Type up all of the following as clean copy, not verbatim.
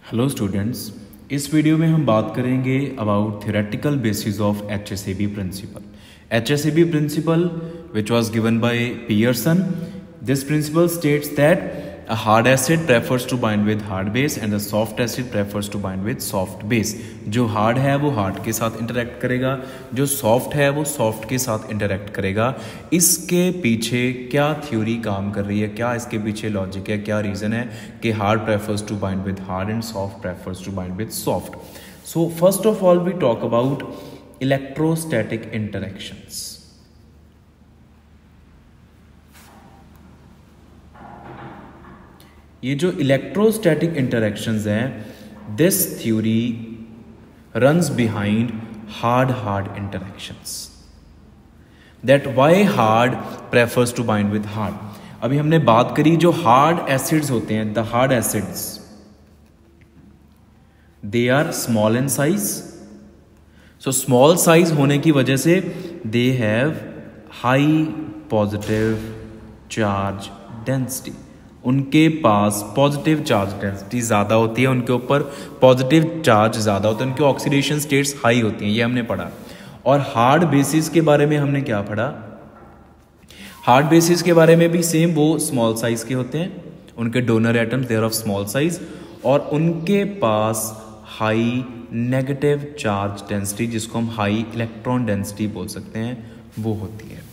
Hello students, इस video में हम बात करेंगे about theoretical basis of HSAB principle. HSAB principle, which was given by Pearson. This principle states that a hard acid prefers to bind with hard base and the soft acid prefers to bind with soft base. जो hard है वो hard के साथ interact करेगा, जो soft है वो soft के साथ interact करेगा. इसके पीछे क्या theory काम कर रही है, क्या इसके पीछे logic है, क्या reason है कि hard prefers to bind with hard and soft prefers to bind with soft. So first of all we talk about electrostatic interactions. ये जो इलेक्ट्रोस्टैटिक इंटरेक्शंस हैं, this theory runs behind hard interactions. That why hard prefers to bind with hard. अभी हमने बात करी जो hard acids होते हैं, the hard acids they are small in size. So small size होने की वजह से they have high positive charge density. उनके पास पॉजिटिव चार्ज डेंसिटी ज़्यादा होती है, उनके ऊपर पॉजिटिव चार्ज ज़्यादा होता है, उनके ऑक्सीडेशन स्टेट्स हाई होती हैं, ये हमने पढ़ा. और हार्ड बेसिस के बारे में हमने क्या पढ़ा? हार्ड बेसिस के बारे में भी सेम, वो स्मॉल साइज के होते हैं, उनके donor atoms their of small size, और उनके पास हाई नेगेटिव चार्ज डेंसिटी, जिसको हम हाई इलेक्ट्रॉन डेंसिटी बोल सकते हैं, वो होती है.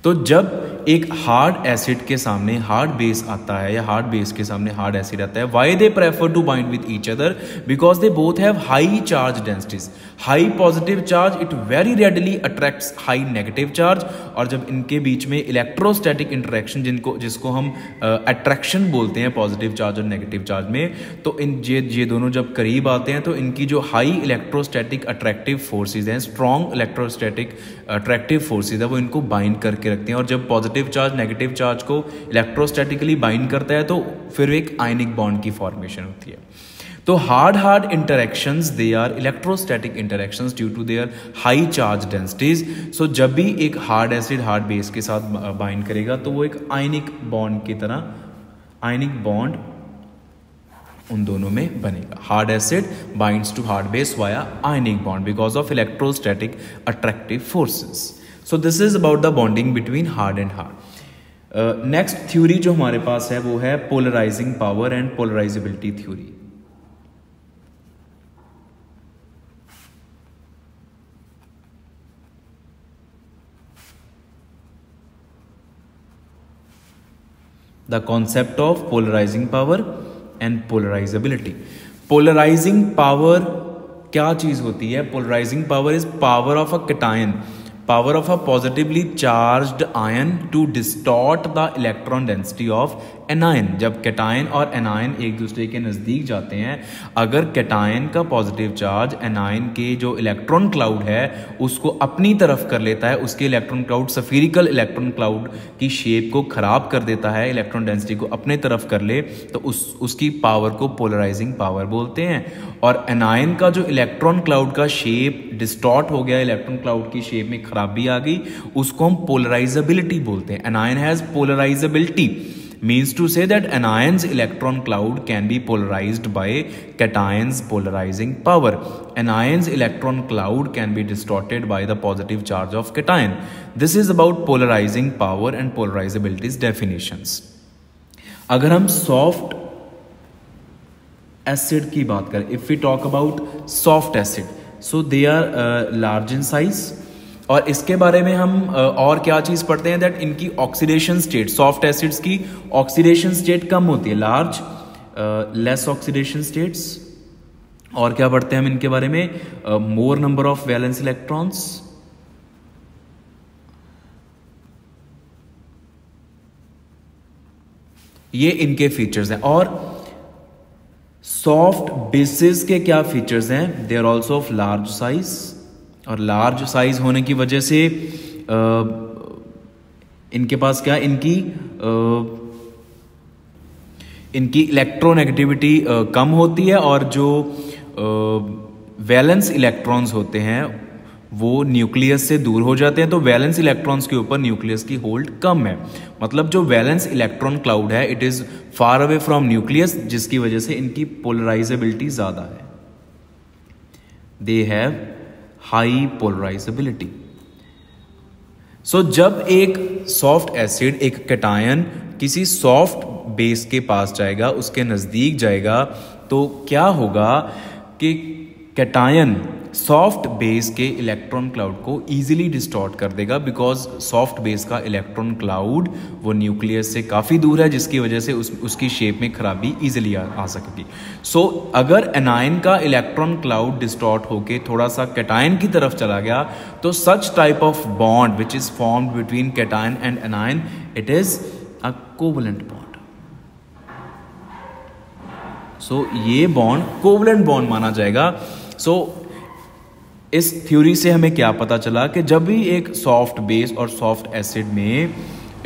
तो जब एक हार्ड एसिड के सामने हार्ड बेस आता है या हार्ड बेस के सामने हार्ड एसिड आता है, why they prefer to bind with each other? Because they both have high charge densities. High positive charge it very readily attracts high negative charge. और जब इनके बीच में इलेक्ट्रोस्टैटिक इंटरेक्शन जिसको हम अट्रैक्शन बोलते हैं पॉजिटिव चार्ज और नेगेटिव चार्ज में, तो ये दोनों जब करीब आते हैं तो इनकी जो हाई इलेक्ट्रोस्टैटिक अट्रैक्टिव फोर्सेज हैं, स्ट्रॉन्ग इलेक्ट्रोस्टैटिक अट्रैक्टिव फोर्सेज है, वो इनको बाइंड करके रखते हैं. और जब पॉजिटिव चार्ज नेगेटिव चार्ज को इलेक्ट्रोस्टैटिकली बाइंड करता है तो फिर एक आयनिक बॉन्ड की फॉर्मेशन होती है. तो hard interactions they are electrostatic interactions due to their high charge densities. So जब भी एक हार्ड एसिड हार्ड बेस के साथ बाइंड करेगा तो वो एक आयनिक बॉन्ड की तरह, आयनिक बॉन्ड उन दोनों में बनेगा. Hard acid binds to hard base via ionic bond because of electrostatic attractive forces. So this is about the bonding between hard and hard. Next theory जो हमारे पास है वो है polarizing power and polarizability theory. The concept of polarizing power and polarizability. Polarizing power क्या चीज होती है? Polarizing power is power of a cation, power of a positively charged ion to distort the electron density of anion. जब cation और anion एक दूसरे के नज़दीक जाते हैं, अगर कैटायन का पॉजिटिव चार्ज एनायन के जो इलेक्ट्रॉन क्लाउड है उसको अपनी तरफ कर लेता है, उसके इलेक्ट्रॉन क्लाउड सफीरिकल इलेक्ट्रॉन क्लाउड की शेप को खराब कर देता है, इलेक्ट्रॉन डेंसिटी को अपने तरफ कर ले, तो उसकी पावर को पोलराइजिंग पावर बोलते हैं. और एनायन का जो इलेक्ट्रॉन क्लाउड का शेप डिस्टॉर्ट हो गया, इलेक्ट्रॉन क्लाउड की शेप में खराबी आ गई, उसको हम पोलराइजेबिलिटी बोलते हैं. Anion has polarisability means to say that anion's electron cloud can be polarized by cation's polarizing power. Anion's electron cloud can be distorted by the positive charge of cation. This is about polarizing power and polarizability's definitions. अगर हम soft acid की बात करें, if we talk about soft acid, so they are large in size. और इसके बारे में हम और क्या चीज़ पढ़ते हैं? दैट इनकी ऑक्सीडेशन स्टेट, सॉफ्ट एसिड्स की ऑक्सीडेशन स्टेट कम होती है, लार्ज लेस ऑक्सीडेशन स्टेट्स. और क्या पढ़ते हैं हम इनके बारे में? मोर नंबर ऑफ वैलेंस इलेक्ट्रॉन्स. ये इनके फीचर्स हैं. और सॉफ्ट बेसिस के क्या फीचर्स हैं? They are also of large size. और लार्ज साइज होने की वजह से इनके पास क्या, इनकी इलेक्ट्रोनेगेटिविटी कम होती है, और जो वैलेंस इलेक्ट्रॉन्स होते हैं वो न्यूक्लियस से दूर हो जाते हैं, तो वैलेंस इलेक्ट्रॉन्स के ऊपर न्यूक्लियस की होल्ड कम है। मतलब जो वैलेंस इलेक्ट्रॉन क्लाउड है it is far away from nucleus, जिसकी वजह से इनकी पोलराइजेबिलिटी ज्यादा है। They have high polarisability. So जब एक सॉफ्ट एसिड, एक कैटायन किसी सॉफ्ट बेस के पास जाएगा, उसके नजदीक जाएगा, तो क्या होगा कि कैटायन सॉफ्ट बेस के इलेक्ट्रॉन क्लाउड को इजीली डिस्टॉर्ट कर देगा, बिकॉज सॉफ्ट बेस का इलेक्ट्रॉन क्लाउड वो न्यूक्लियस से काफ़ी दूर है, जिसकी वजह से उसकी शेप में खराबी इजीली आ सकेगी। सो अगर एनायन का इलेक्ट्रॉन क्लाउड डिस्टॉर्ट होके थोड़ा सा कैटायन की तरफ चला गया, तो such type of bond which is formed between cation and anion, it is a covalent bond. So ये बॉन्ड कोवलेंट बॉन्ड माना जाएगा। सो इस थ्योरी से हमें क्या पता चला कि जब भी एक सॉफ्ट बेस और सॉफ्ट एसिड में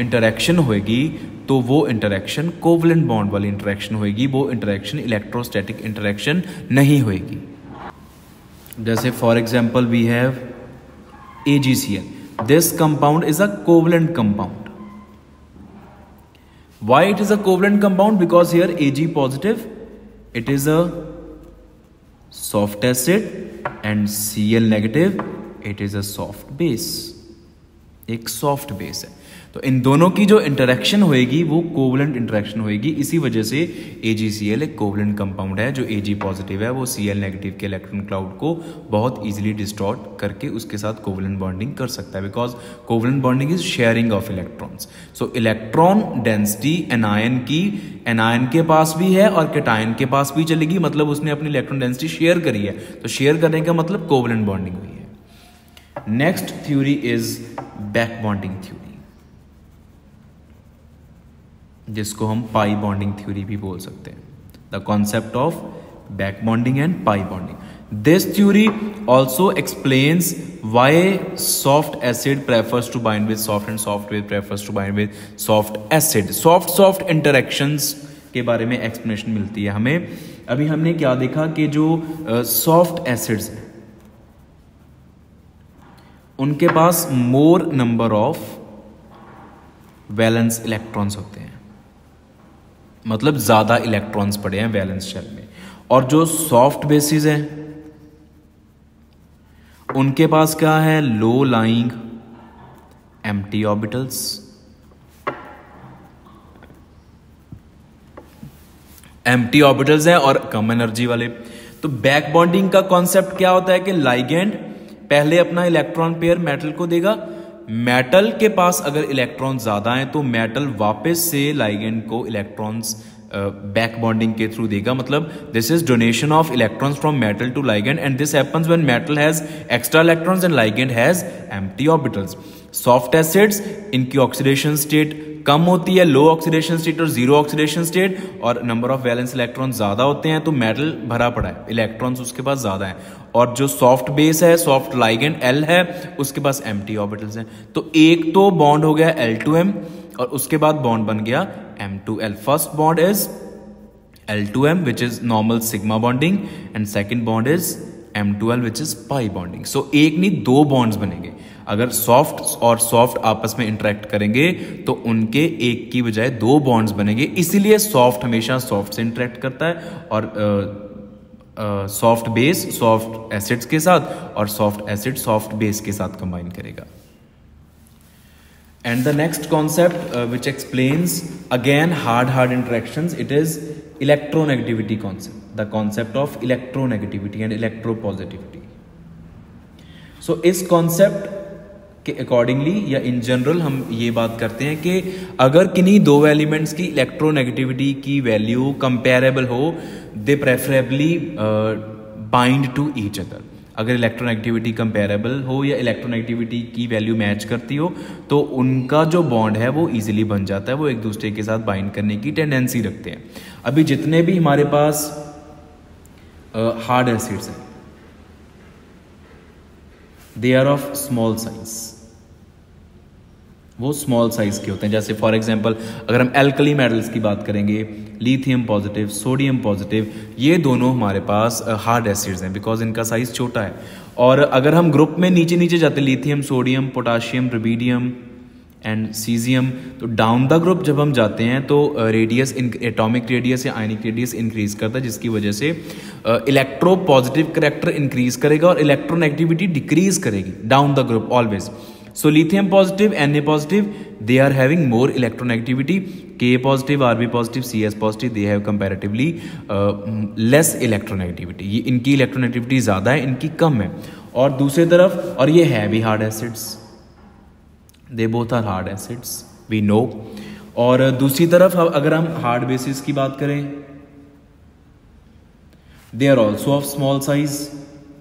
इंटरेक्शन होएगी, तो वो इंटरेक्शन कोवलेंट बॉन्ड वाली इंटरेक्शन होएगी, वो इंटरेक्शन इलेक्ट्रोस्टैटिक इंटरेक्शन नहीं होएगी। जैसे for example we have AgCl, this compound is a covalent compound. Why it is a covalent compound? Because here Ag positive, it is a soft acid, and Cl negative, it is a soft base, एक soft base है। तो इन दोनों की जो interaction होएगी वो covalent interaction होएगी। इसी वजह से AgCl एक कोवलेंट कंपाउंड है। जो Ag पॉजिटिव है वो Cl नेगेटिव के इलेक्ट्रॉन क्लाउड को बहुत इजीली डिस्टॉर्ट करके उसके साथ कोवलेंट बॉन्डिंग कर सकता है, because covalent bonding is sharing of electrons. So electron density anion के पास भी है और कैटायन के पास भी चलेगी, मतलब उसने अपनी इलेक्ट्रॉन डेंसिटी शेयर करी है, तो शेयर करने का मतलब कोवलेंट बॉन्डिंग हुई है। Next theory is back bonding theory, जिसको हम पाई बॉन्डिंग थ्योरी भी बोल सकते हैं। The concept of back bonding and pi bonding. This theory also explains why soft acid prefers to bind with soft and soft base prefers to bind with soft acid. Soft interactions के बारे में explanation मिलती है हमें। अभी हमने क्या देखा कि जो सॉफ्ट एसिड्स हैं उनके पास more number of valence electrons होते हैं, मतलब ज्यादा इलेक्ट्रॉन्स पड़े हैं वैलेंस शेल में। और जो सॉफ्ट बेसिस हैं उनके पास क्या है? Low lying empty orbitals. Empty orbitals हैं और कम एनर्जी वाले। तो बैक बॉन्डिंग का कॉन्सेप्ट क्या होता है कि लाइगेंड पहले अपना इलेक्ट्रॉन पेयर मेटल को देगा, मेटल के पास अगर इलेक्ट्रॉन ज्यादा हैं तो मेटल वापस से लाइगेंड को इलेक्ट्रॉन्स बैक बॉन्डिंग के थ्रू देगा। मतलब this is donation of electrons from metal to ligand, and this happens when metal has extra electrons and ligand has empty orbitals. Soft acids, इनकी ऑक्सीडेशन स्टेट कम होती है, low oxidation state और zero oxidation state, और number of valence electron ज्यादा होते हैं, तो मेटल भरा पड़ा है, इलेक्ट्रॉन्स उसके पास ज्यादा हैं। और जो सॉफ्ट बेस है, सॉफ्ट लाइगेंड L है, उसके पास एम्प्टी ऑर्बिटल्स हैं। तो एक तो बॉन्ड हो गया L2M और उसके बाद बॉन्ड बन गया M2L। First bond is L2M which is normal sigma bonding, and second bond is M2L which is pi bonding. So एक नहीं दो बॉन्ड्स बनेंगे। अगर सॉफ्ट और सॉफ्ट आपस में इंटरेक्ट करेंगे तो उनके एक की बजाय दो बॉन्ड्स बनेंगे। इसीलिए सॉफ्ट हमेशा सॉफ्ट से इंटरेक्ट करता है, और सॉफ्ट बेस सॉफ्ट एसिड्स के साथ और सॉफ्ट एसिड सॉफ्ट बेस के साथ कंबाइन करेगा। And the next concept which explains again hard interactions, it is electronegativity concept, the concept of electronegativity and electropositivity. So इस कॉन्सेप्ट के अकॉर्डिंगली या in general हम ये बात करते हैं कि अगर किन्हीं दो एलिमेंट्स की इलेक्ट्रोनेगेटिविटी की वैल्यू कंपेरेबल हो, they preferably bind to each other. अगर इलेक्ट्रोनेगेटिविटी कंपेरेबल हो या इलेक्ट्रोनेगेटिविटी की वैल्यू मैच करती हो तो उनका जो बॉन्ड है वो इजीली बन जाता है, वो एक दूसरे के साथ बाइंड करने की टेंडेंसी रखते हैं। अभी जितने भी हमारे पास हार्ड एसिड्स हैं, they are of small size, वो स्मॉल साइज के होते हैं। जैसे फॉर एग्जांपल अगर हम एल्कली मेटल्स की बात करेंगे, लिथियम पॉजिटिव, सोडियम पॉजिटिव, ये दोनों हमारे पास हार्ड एसिड्स हैं बिकॉज इनका साइज छोटा है। और अगर हम ग्रुप में नीचे नीचे जाते हैं, lithium, sodium, potassium, rubidium and caesium, तो डाउन द ग्रुप जब हम जाते हैं तो रेडियस, एटॉमिक रेडियस या आयनिक रेडियस इंक्रीज करता है, जिसकी वजह से इलेक्ट्रो पॉजिटिव करेक्टर इंक्रीज करेगा और इलेक्ट्रोनेगेटिविटी डिक्रीज करेगी down the group always. So lithium positive, Na positive, they are having more electronegativity. Ka positive, Rb positive, Cs positive, they have comparatively less electronegativity. ये इनकी electronegativity ज़्यादा है, इनकी कम है। और दूसरी तरफ, और ये है भी hard acids, they both are hard acids, we know। और दूसरी तरफ अगर हम hard bases की बात करें, they are also of small size,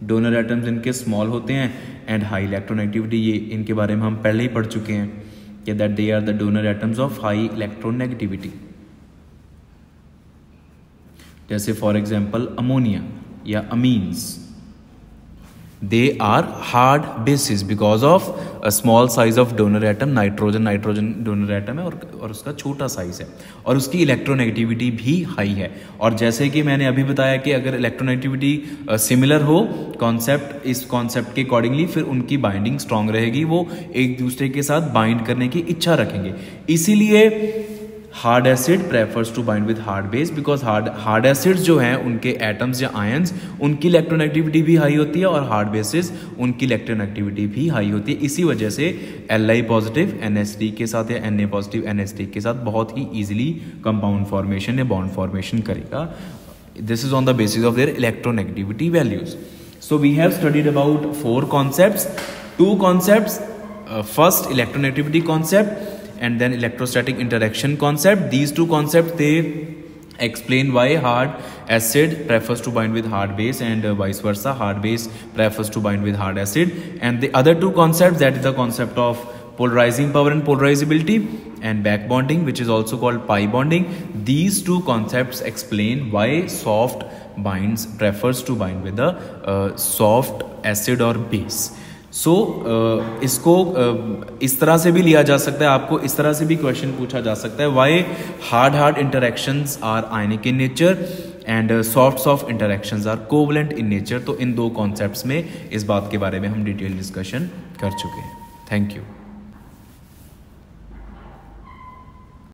donor atoms इनके स्मॉल होते हैं एंड हाई इलेक्ट्रोनेगेटिविटी, ये इनके बारे में हम पहले ही पढ़ चुके हैं कि that they are the donor atoms of high electronegativity. जैसे फॉर एग्जांपल अमोनिया या amines, they are hard bases because of a small size of donor atom. Nitrogen donor atom है और उसका छोटा साइज है और उसकी इलेक्ट्रोनेगेटिविटी भी हाई है। और जैसे कि मैंने अभी बताया कि अगर इलेक्ट्रोनेगेटिविटी सिमिलर हो कॉन्सेप्ट, इस कॉन्सेप्ट के अकॉर्डिंगली, फिर उनकी बाइंडिंग स्ट्रांग रहेगी, वो एक दूसरे के साथ बाइंड करने की इच्छा रखेंगे। इसीलिए hard acid prefers to bind with hard base because hard acids जो हैं उनके एटम्स या आयंस, उनकी इलेक्ट्रोनेगेटिविटी भी हाई होती है और हार्ड बेसिस उनकी इलेक्ट्रोनेगेटिविटी भी हाई होती है। इसी वजह से Li पॉजिटिव NH3 के साथ या Na पॉजिटिव NH3 के साथ बहुत ही ईजिली कंपाउंड फॉर्मेशन या बॉन्ड फॉर्मेशन करेगा। This is on the basis of their electronegativity values. So we have studied about 4 concepts, 2 concepts, first electronegativity concept and then electrostatic interaction concept. These 2 concepts, they explain why hard acid prefers to bind with hard base and vice versa, hard base prefers to bind with hard acid. And the other 2 concepts, that is the concept of polarizing power and polarizability and back bonding, which is also called pi bonding. These 2 concepts explain why soft binds prefers to bind with the soft acid or base. सो इसको इस तरह से भी लिया जा सकता है, आपको इस तरह से भी क्वेश्चन पूछा जा सकता है, why hard interactions are ionic in nature and soft interactions are covalent in nature. तो इन 2 कॉन्सेप्ट्स में इस बात के बारे में हम डिटेल डिस्कशन कर चुके हैं। Thank you.